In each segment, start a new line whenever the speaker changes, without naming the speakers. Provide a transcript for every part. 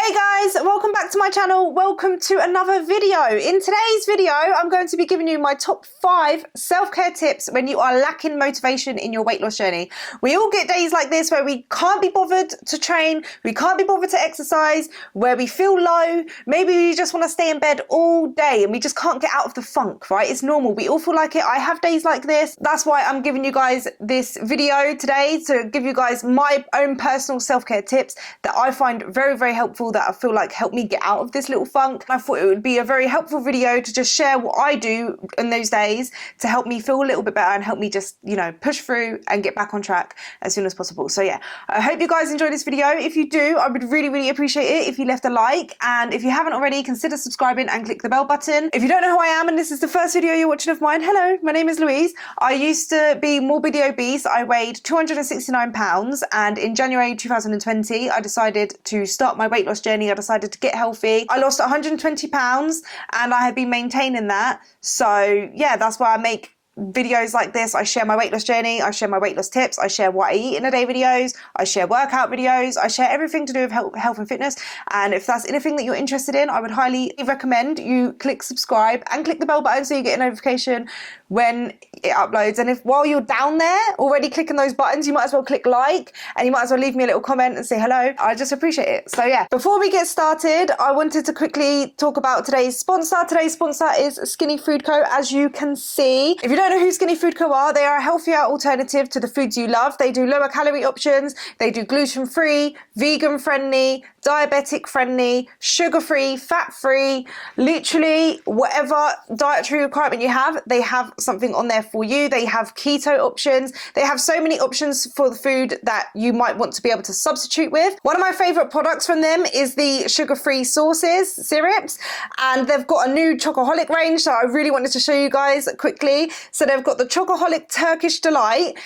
Hey guys, welcome back to my channel. Welcome to another video. In today's video, I'm going to be giving you my top 5 self-care tips when you are lacking motivation in your weight loss journey. We all get days like this where we can't be bothered to train, we can't be bothered to exercise, where we feel low, maybe we just want to stay in bed all day and we just can't get out of the funk, right? It's normal. We all feel like it. I have days like this. That's why I'm giving you guys this video today, to give you guys my own personal self-care tips that I find very, very helpful, that I feel like help me get out of this little funk. I thought it would be a very helpful video to just share what I do in those days to help me feel a little bit better and help me just, you know, push through and get back on track as soon as possible. So yeah, I hope you guys enjoy this video. If you do, I would really, really appreciate it if you left a like, and if you haven't already, consider subscribing and click the bell button. If you don't know who I am and this is the first video you're watching of mine, hello, my name is Louise. I used to be morbidly obese. I weighed 269 pounds, and in January 2020 I decided to start my weight loss journey. I decided to get healthy. I lost 120 pounds and I have been maintaining that. So yeah, that's why I make videos like this. I share my weight loss journey, I share my weight loss tips, I share what I eat in a day videos, I share workout videos, I share everything to do with health and fitness. And if that's anything that you're interested in, I would highly recommend you click subscribe and click the bell button so you get a notification when it uploads. And if while you're down there already clicking those buttons, you might as well click like, and you might as well leave me a little comment and say hello. I just appreciate it. So yeah, before we get started, I wanted to quickly talk about today's sponsor. Today's sponsor is Skinny Food Co. As you can see, if you don't know who Skinny Food Co are, they are a healthier alternative to the foods you love. They do lower calorie options, they do gluten-free, vegan friendly, diabetic friendly, sugar-free, fat-free, literally whatever dietary requirement you have, they have something on there for you. They have keto options. They have so many options for the food that you might want to be able to substitute with. One of my favorite products from them is the sugar-free sauces, syrups, and they've got a new Chocoholic range that I really wanted to show you guys quickly. So they've got the Chocoholic Turkish Delight,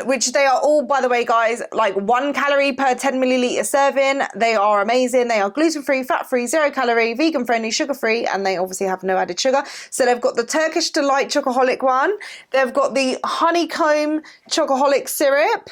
which they are all, by the way, guys, like 1 calorie per 10 milliliter serving. They are amazing. They are gluten-free, fat-free, 0 calorie, vegan-friendly, sugar-free, and they obviously have no added sugar. So they've got the Turkish Delight Chocoholic one. They've got the Honeycomb Chocoholic syrup.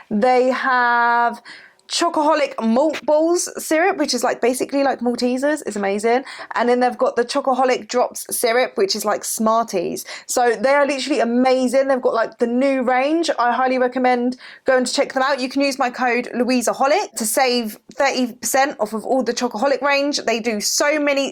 They have Chocoholic Malt Balls syrup, which is like basically like Maltesers. It's amazing. And then they've got the Chocoholic Drops syrup, which is like Smarties. So they are literally amazing. They've got like the new range. I highly recommend going to check them out. You can use my code LOUISEOHOLIC to save 30% off of all the Chocoholic range. They do so many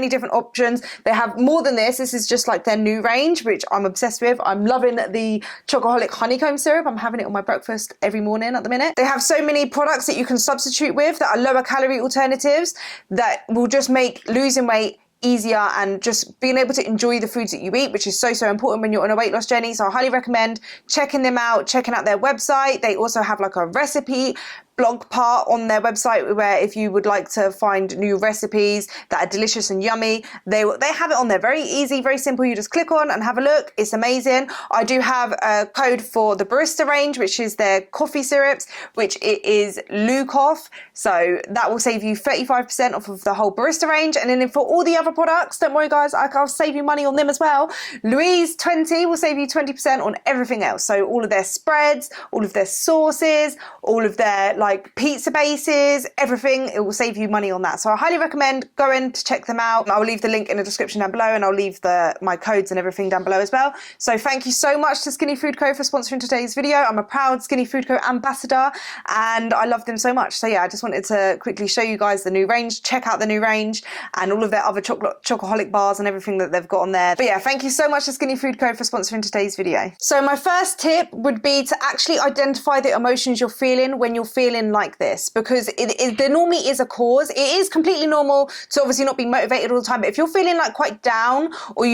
different options. They have more than this. This is just like their new range, which I'm obsessed with. I'm loving the Chocoholic Honeycomb syrup. I'm having it on my breakfast every morning at the minute. They have so many products that you can substitute with that are lower calorie alternatives that will just make losing weight easier and just being able to enjoy the foods that you eat, which is so important when you're on a weight loss journey. So I highly recommend checking them out, checking out their website. They also have like a recipe blog part on their website where if you would like to find new recipes that are delicious and yummy, they have it on there. Very easy, very simple. You just click on and have a look. It's amazing. I do have a code for the barista range, which is their coffee syrups, which it is LOUISEOHOLIC. So that will save you 35% off of the whole barista range. And then for all the other products, don't worry guys, I'll save you money on them as well. Louise20 will save you 20% on everything else. So all of their spreads, all of their sauces, all of their like pizza bases, everything, it will save you money on that. So I highly recommend going to check them out. I'll leave the link in the description down below, and I'll leave my codes and everything down below as well. So thank you so much to Skinny Food Co for sponsoring today's video. I'm a proud Skinny Food Co ambassador and I love them so much. So yeah, I just wanted to quickly show you guys the new range. Check out the new range and all of their other chocoholic bars and everything that they've got on there. But yeah, thank you so much to Skinny Food Co for sponsoring today's video. So my first tip would be to actually identify the emotions you're feeling when you're feeling like this, because there normally is a cause. It is completely normal to obviously not be motivated all the time, but if you're feeling like quite down, or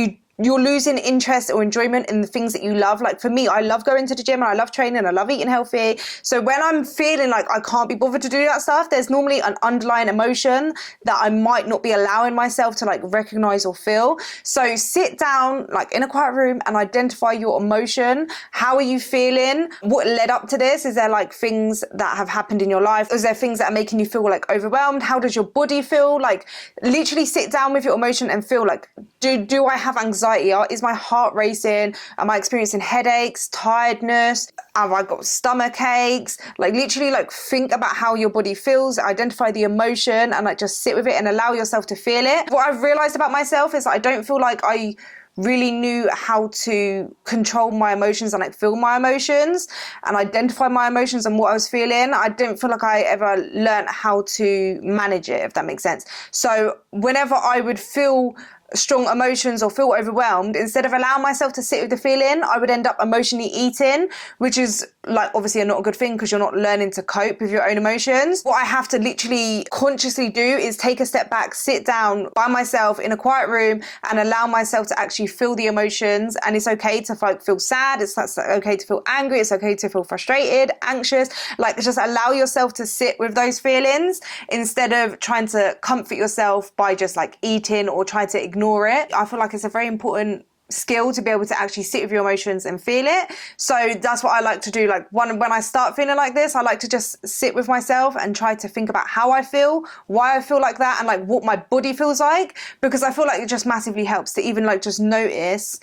you're losing interest or enjoyment in the things that you love. Like for me, I love going to the gym and I love training and I love eating healthy. So when I'm feeling like I can't be bothered to do that stuff, there's normally an underlying emotion that I might not be allowing myself to like recognize or feel. So sit down like in a quiet room and identify your emotion. How are you feeling? What led up to this? Is there like things that have happened in your life? Is there things that are making you feel like overwhelmed? How does your body feel? Like literally sit down with your emotion and feel like, do I have anxiety anxiety? Is my heart racing? Am I experiencing headaches, tiredness? Have I got stomach aches? Like literally like think about how your body feels, identify the emotion and like just sit with it and allow yourself to feel it. What I've realized about myself is that I don't feel like I really knew how to control my emotions and like feel my emotions and identify my emotions and what I was feeling. I didn't feel like I ever learned how to manage it, if that makes sense. So whenever I would feel strong emotions or feel overwhelmed, instead of allowing myself to sit with the feeling, I would end up emotionally eating, which is like obviously not a good thing because you're not learning to cope with your own emotions. What I have to literally consciously do is take a step back, sit down by myself in a quiet room and allow myself to actually feel the emotions. And it's okay to like feel sad, it's okay to feel angry, it's okay to feel frustrated, anxious. Like just allow yourself to sit with those feelings instead of trying to comfort yourself by just like eating or trying to ignore it. I feel like it's a very important skill to be able to actually sit with your emotions and feel it. So that's what I like to do. Like when I start feeling like this, I like to just sit with myself and try to think about how I feel, why I feel like that, and like what my body feels like, because I feel like it just massively helps to even like just notice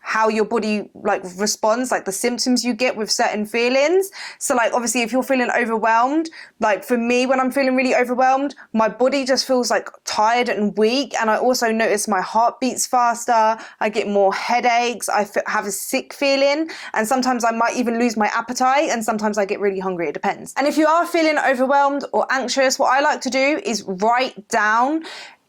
how your body like responds, like the symptoms you get with certain feelings. So like obviously if you're feeling overwhelmed, like for me when I'm feeling really overwhelmed, my body just feels like tired and weak, and I also notice my heart beats faster, I get more headaches, I have a sick feeling, and sometimes I might even lose my appetite, and sometimes I get really hungry, it depends. And if you are feeling overwhelmed or anxious, what I like to do is write down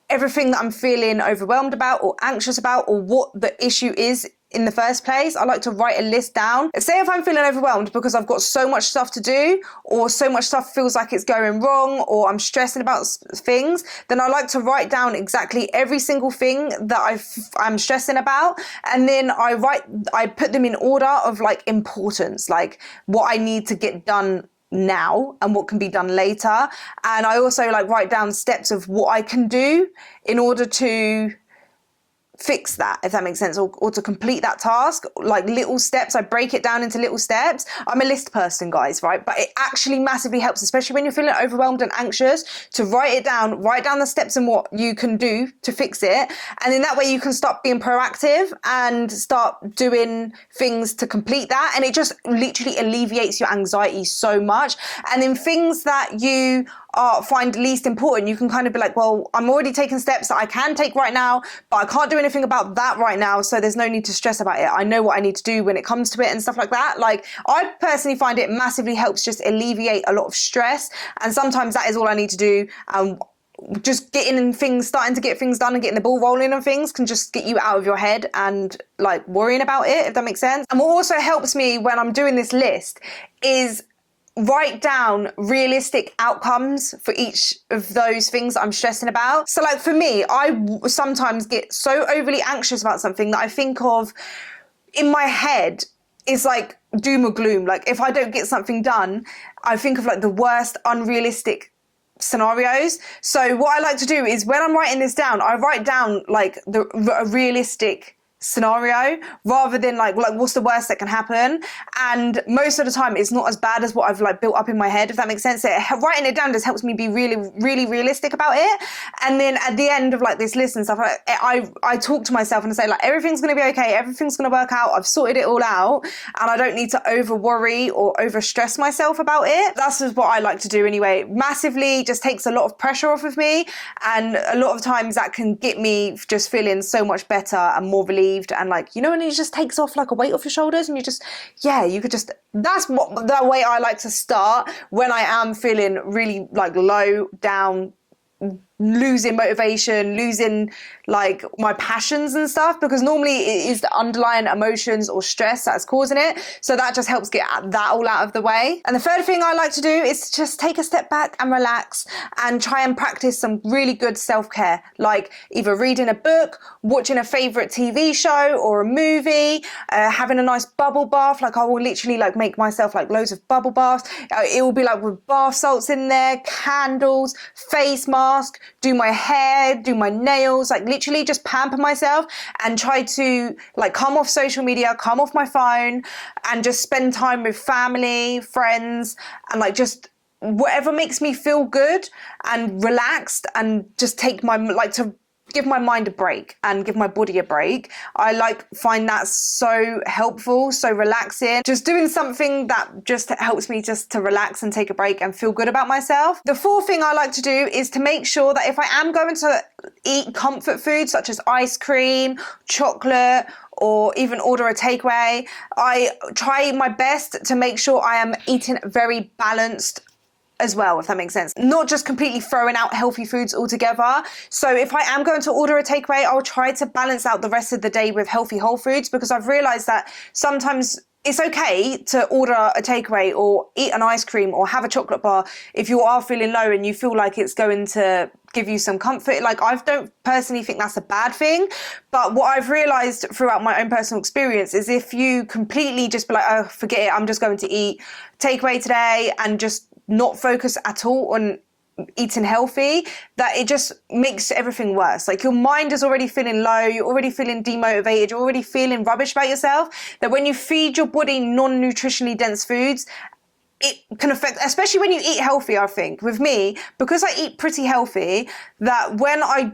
everything that I'm feeling overwhelmed about or anxious about, or what the issue is in the first place. I like to write a list down. Say if I'm feeling overwhelmed because I've got so much stuff to do, or so much stuff feels like it's going wrong, or I'm stressing about things, then I like to write down exactly every single thing that I'm stressing about, and then I put them in order of like importance, like what I need to get done now and what can be done later. And I also like write down steps of what I can do in order to fix that, if that makes sense, or to complete that task, like little steps. I break it down into little steps. I'm a list person, guys, right? But it actually massively helps, especially when you're feeling overwhelmed and anxious, to write down the steps and what you can do to fix it. And in that way you can start being proactive and start doing things to complete that. And it just literally alleviates your anxiety so much. And in things that you find least important, you can kind of be like, well, I'm already taking steps that I can take right now, but I can't do anything about that right now, so there's no need to stress about it. I know what I need to do when it comes to it and stuff like that. Like I personally find it massively helps just alleviate a lot of stress, and sometimes that is all I need to do. Just starting to get things done and getting the ball rolling on things can just get you out of your head and like worrying about it, if that makes sense. And what also helps me when I'm doing this list is write down realistic outcomes for each of those things I'm stressing about. So like for me, I sometimes get so overly anxious about something that I think of in my head is like doom or gloom. Like if I don't get something done, I think of like the worst unrealistic scenarios. So what I like to do is when I'm writing this down, I write down like a realistic scenario rather than like what's the worst that can happen. And most of the time it's not as bad as what I've like built up in my head, if that makes sense. Writing it down just helps me be really, really realistic about it. And then at the end of like this list and stuff, I talk to myself and I say like, everything's going to be okay, everything's going to work out, I've sorted it all out, and I don't need to over worry or over stress myself about it. That's just what I like to do anyway. Massively just takes a lot of pressure off of me, and a lot of times that can get me just feeling so much better and more relieved. And like, you know, and it just takes off like a weight off your shoulders, and that's what the way I like to start when I am feeling really like low down, losing motivation, losing like my passions and stuff, because normally it is the underlying emotions or stress that's causing it. So that just helps get that all out of the way. And the third thing I like to do is just take a step back and relax and try and practice some really good self-care, like either reading a book, watching a favorite TV show or a movie, having a nice bubble bath. Like I will literally like make myself like loads of bubble baths. It will be like with bath salts in there, candles, face mask, do my hair, do my nails, like literally just pamper myself and try to like come off social media, come off my phone, and just spend time with family, friends, and like just whatever makes me feel good and relaxed, and just take my like to give my mind a break and give my body a break. I find that so helpful, so relaxing. Just doing something that just helps me just to relax and take a break and feel good about myself. The fourth thing I like to do is to make sure that if I am going to eat comfort food such as ice cream, chocolate, or even order a takeaway, I try my best to make sure I am eating very balanced as well, if that makes sense. Not just completely throwing out healthy foods altogether. So if I am going to order a takeaway, I'll try to balance out the rest of the day with healthy whole foods, because I've realized that sometimes it's okay to order a takeaway or eat an ice cream or have a chocolate bar if you are feeling low and you feel like it's going to give you some comfort. Like, I don't personally think that's a bad thing, but what I've realized throughout my own personal experience is if you completely just be like, oh, forget it, I'm just going to eat takeaway today, and just not focus at all on eating healthy, that it just makes everything worse. Like, your mind is already feeling low, you're already feeling demotivated, you're already feeling rubbish about yourself, that when you feed your body non-nutritionally dense foods, it can affect, especially when you eat healthy. I think with me, because I eat pretty healthy, that when I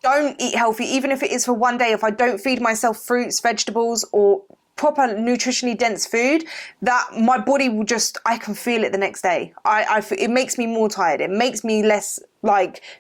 don't eat healthy, even if it is for one day, if I don't feed myself fruits, vegetables, or proper nutritionally dense food, that my body will just, I can feel it the next day. It makes me more tired. It makes me less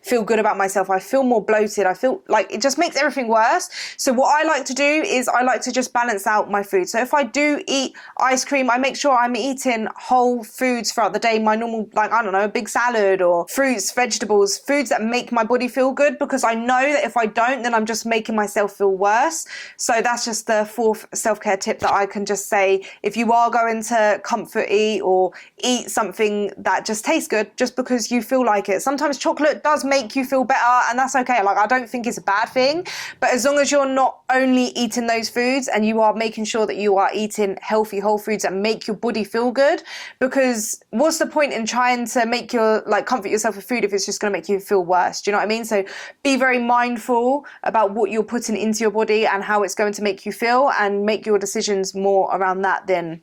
feel good about myself. I feel more bloated. I feel like it just makes everything worse. So what I like to do is I like to just balance out my food. So if I do eat ice cream, I make sure I'm eating whole foods throughout the day. My normal, I don't know, a big salad or fruits, vegetables, foods that make my body feel good, because I know that if I don't, then I'm just making myself feel worse. So that's just the fourth self-care tip that I can just say. If you are going to comfort eat or eat something that just tastes good just because you feel like it, sometimes chocolate does make you feel better, and that's okay. I don't think it's a bad thing, but as long as you're not only eating those foods and you are making sure that you are eating healthy whole foods that make your body feel good, because what's the point in trying to make your comfort yourself with food if it's just going to make you feel worse? Do you know what I mean? So be very mindful about what you're putting into your body and how it's going to make you feel, and make your decisions more around that than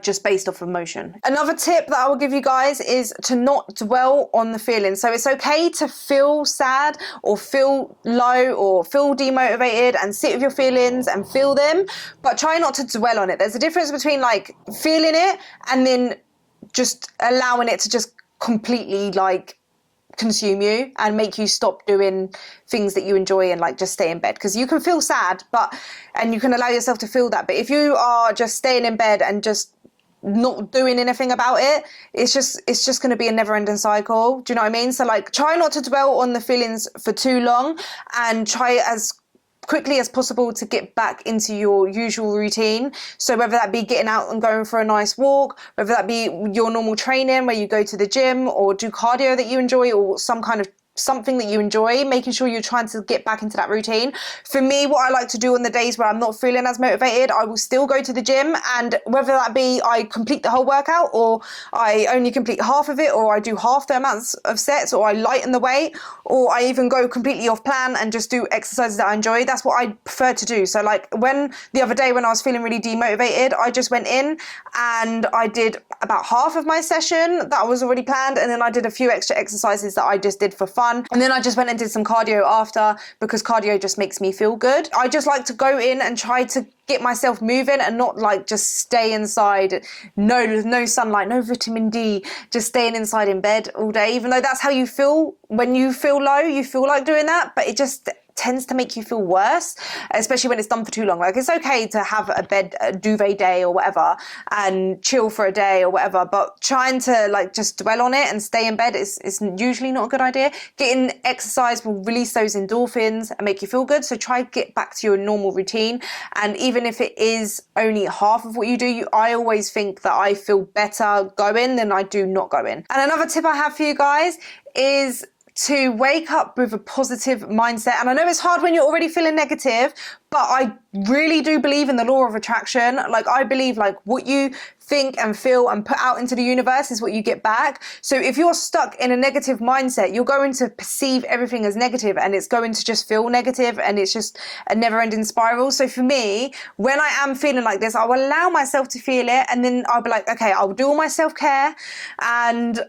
just based off emotion. Another tip that I will give you guys is to not dwell on the feelings. So it's okay to feel sad or feel low or feel demotivated and sit with your feelings and feel them, but try not to dwell on it. There's a difference between feeling it and then just allowing it to just completely consume you and make you stop doing things that you enjoy and just stay in bed, because you can feel sad and you can allow yourself to feel that, but if you are just staying in bed and just not doing anything about it, it's just going to be a never-ending cycle. Do you know what I mean? So try not to dwell on the feelings for too long, and try as quickly as possible to get back into your usual routine. So whether that be getting out and going for a nice walk, whether that be your normal training where you go to the gym or do cardio that you enjoy, or something that you enjoy, making sure you're trying to get back into that routine. For me, what I like to do on the days where I'm not feeling as motivated, I will still go to the gym, and whether that be I complete the whole workout or I only complete half of it, or I do half the amounts of sets, or I lighten the weight, or I even go completely off plan and just do exercises that I enjoy, that's what I prefer to do. So when the other day when I was feeling really demotivated, I just went in and I did about half of my session that was already planned, and then I did a few extra exercises that I just did for fun. And then I just went and did some cardio after, because cardio just makes me feel good. I just like to go in and try to get myself moving and not just stay inside. No sunlight, no vitamin D, just staying inside in bed all day, even though that's how you feel. When you feel low, you feel like doing that, but it just tends to make you feel worse, especially when it's done for too long. It's okay to have a duvet day or whatever and chill for a day or whatever, but trying to just dwell on it and stay in bed is usually not a good idea. Getting exercise will release those endorphins and make you feel good, so try to get back to your normal routine. And even if it is only half of what you do, I always think that I feel better going than I do not going. And another tip I have for you guys is to wake up with a positive mindset. And I know it's hard when you're already feeling negative, but I really do believe in the law of attraction. I believe what you think and feel and put out into the universe is what you get back. So if you're stuck in a negative mindset, you're going to perceive everything as negative, and it's going to just feel negative, and it's just a never-ending spiral. So for me, when I am feeling like this, I will allow myself to feel it, and then I'll be okay, I'll do all my self-care, and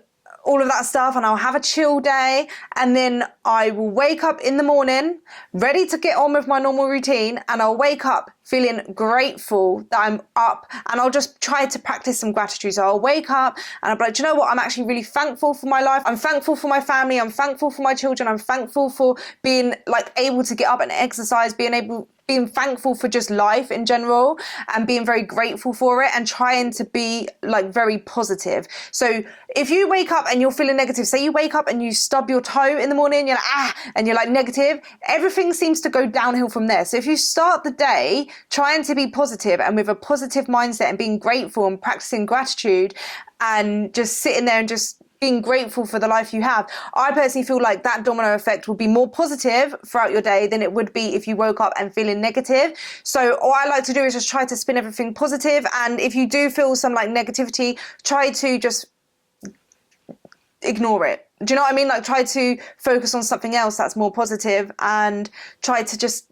all of that stuff, and I'll have a chill day, and then I will wake up in the morning ready to get on with my normal routine, and I'll wake up feeling grateful that I'm up, and I'll just try to practice some gratitude. So I'll wake up and I'll be like, do you know what? I'm actually really thankful for my life. I'm thankful for my family. I'm thankful for my children. I'm thankful for being like able to get up and exercise, being thankful for just life in general, and being very grateful for it, and trying to be like very positive. So if you wake up and you're feeling negative, say you wake up and you stub your toe in the morning, you're like, and you're like negative, everything seems to go downhill from there. So if you start the day trying to be positive and with a positive mindset and being grateful and practicing gratitude and just sitting there and just being grateful for the life you have, I personally feel like that domino effect will be more positive throughout your day than it would be if you woke up and feeling negative. So what I like to do is just try to spin everything positive. And if you do feel some like negativity, try to just ignore it. Do you know what I mean? Like, try to focus on something else that's more positive and try to just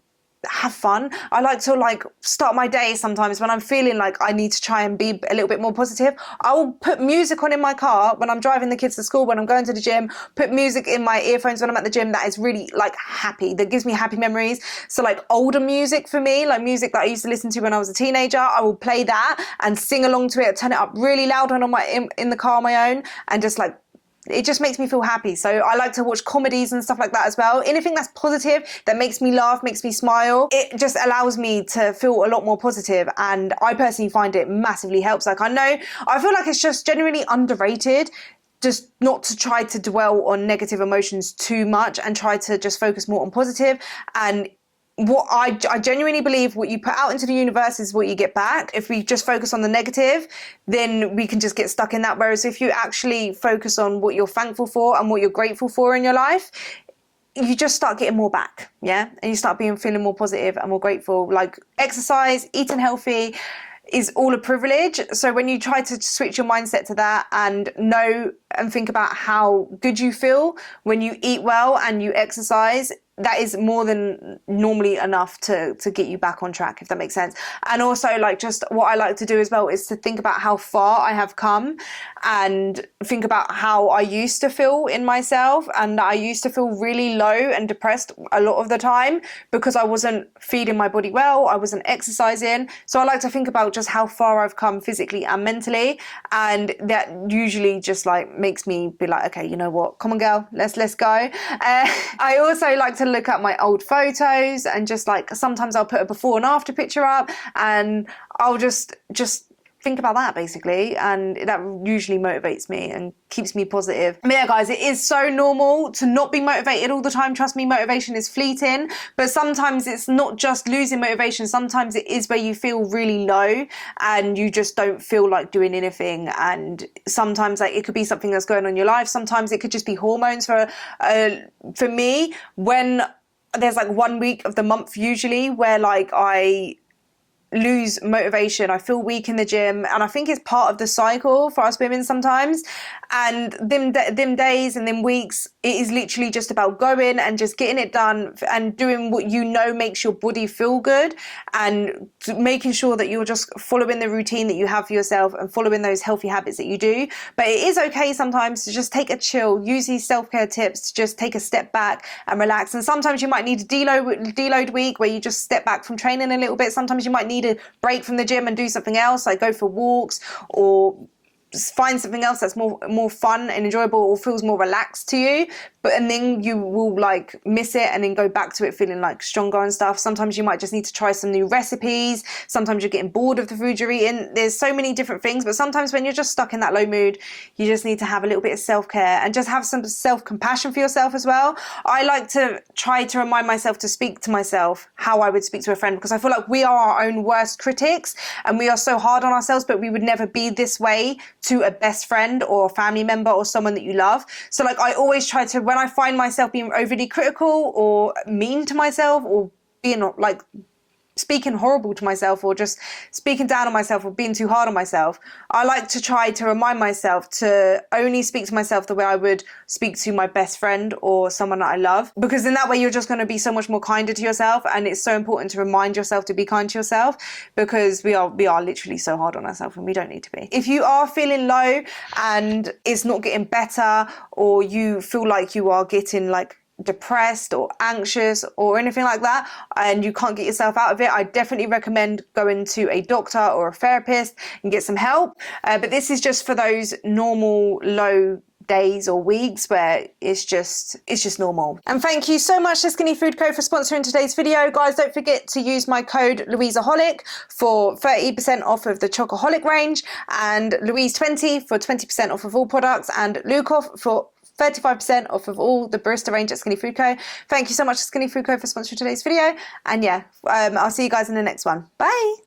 have fun. I like to like start my day sometimes when I'm feeling like I need to try and be a little bit more positive. I will put music on in my car when I'm driving the kids to school, when I'm going to the gym, put music in my earphones when I'm at the gym that is really like happy, that gives me happy memories. So like older music for me, like music that I used to listen to when I was a teenager, I will play that and sing along to it, turn it up really loud when I'm in the car on my own, and just like, it just makes me feel happy. So I like to watch comedies and stuff like that as well. Anything that's positive, that makes me laugh, makes me smile, it just allows me to feel a lot more positive. And I personally find it massively helps. Like, I feel like it's just generally underrated just not to try to dwell on negative emotions too much and try to just focus more on positive. And what I genuinely believe, what you put out into the universe is what you get back. If we just focus on the negative, then we can just get stuck in that. Whereas if you actually focus on what you're thankful for and what you're grateful for in your life, you just start getting more back, yeah? And you start feeling more positive and more grateful. Like, exercise, eating healthy is all a privilege. So when you try to switch your mindset to that and know and think about how good you feel when you eat well and you exercise, that is more than normally enough to get you back on track, if that makes sense. And also, like, just what I like to do as well is to think about how far I have come and think about how I used to feel in myself, and I used to feel really low and depressed a lot of the time because I wasn't feeding my body well, I wasn't exercising. So I like to think about just how far I've come physically and mentally, and that usually just like makes me be like, okay, you know what, come on girl, let's go. I also like to look at my old photos and just like, sometimes I'll put a before and after picture up and I'll just think about that basically, and that usually motivates me and keeps me positive. But yeah guys, it is so normal to not be motivated all the time. Trust me, motivation is fleeting, but sometimes it's not just losing motivation. Sometimes it is where you feel really low and you just don't feel like doing anything, and sometimes like it could be something that's going on in your life. Sometimes it could just be hormones. For me, when there's like 1 week of the month usually where like I lose motivation, I feel weak in the gym, and I think it's part of the cycle for us women sometimes. And them days and them weeks, it is literally just about going and just getting it done and doing what you know makes your body feel good, and making sure that you're just following the routine that you have for yourself and following those healthy habits that you do. But it is okay sometimes to just take a chill, use these self-care tips to just take a step back and relax. And sometimes you might need a deload week where you just step back from training a little bit. Sometimes you might need a break from the gym and do something else, like go for walks or find something else that's more fun and enjoyable or feels more relaxed to you. And then you will like miss it and then go back to it feeling like stronger and stuff. Sometimes you might just need to try some new recipes. Sometimes you're getting bored of the food you're eating. There's so many different things, but sometimes when you're just stuck in that low mood, you just need to have a little bit of self-care and just have some self-compassion for yourself as well. I like to try to remind myself to speak to myself how I would speak to a friend, because I feel like we are our own worst critics and we are so hard on ourselves, but we would never be this way to a best friend or a family member or someone that you love. So like, I always try to, when I find myself being overly critical or mean to myself or being like speaking horrible to myself or just speaking down on myself or being too hard on myself, I like to try to remind myself to only speak to myself the way I would speak to my best friend or someone that I love, because in that way you're just going to be so much more kinder to yourself. And it's so important to remind yourself to be kind to yourself, because we are literally so hard on ourselves and we don't need to be. If you are feeling low and it's not getting better, or you feel like you are getting like depressed or anxious or anything like that, and you can't get yourself out of it, I definitely recommend going to a doctor or a therapist and get some help. But this is just for those normal low days or weeks where it's just normal. And thank you so much to Skinny Food Co for sponsoring today's video. Guys, don't forget to use my code LOUISEOHOLIC for 30% off of the Chocoholic range, and Louise20 for 20% off of all products, and Lukoff for 35% off of all the barista range at Skinny Food Co. Thank you so much to Skinny Food Co for sponsoring today's video. And yeah, I'll see you guys in the next one. Bye.